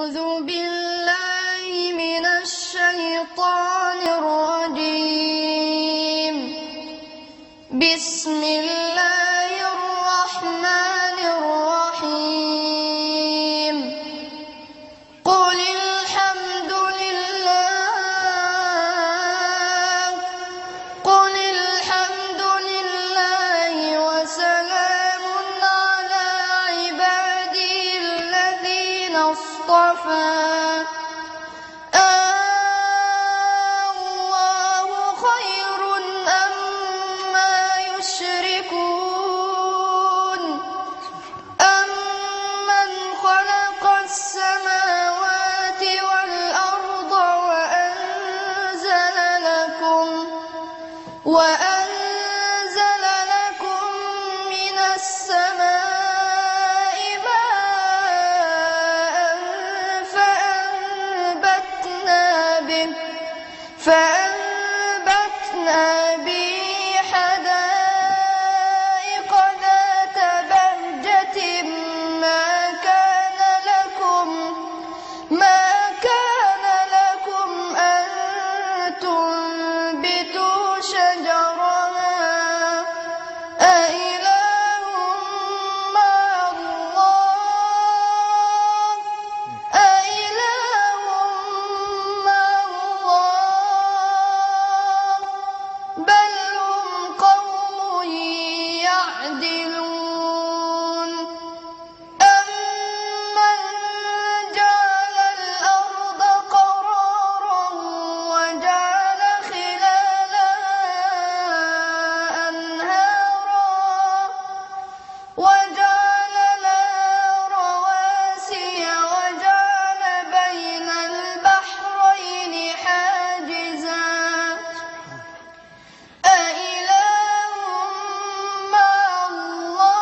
أعوذ بالله من الشيطان الرجيم. بسم الله الرحمن الرحيم. قل الحمد لله وسلام على عباده الذين اصطفى. الله خير أما يشركون. أمن خلق السماوات والأرض وأنزل لكم من السماء ماء فأنبتنا به حدائق ذات بهجة ما كان لكم أن تنبتوا شجرها. أإله مع الله بل هم قوم يعدلون. أمن جعل الأرض قرارا وجعل خلالها أنهارا وجعل لها رواسي وجعل بين البحرين حاجزا. أإله مع الله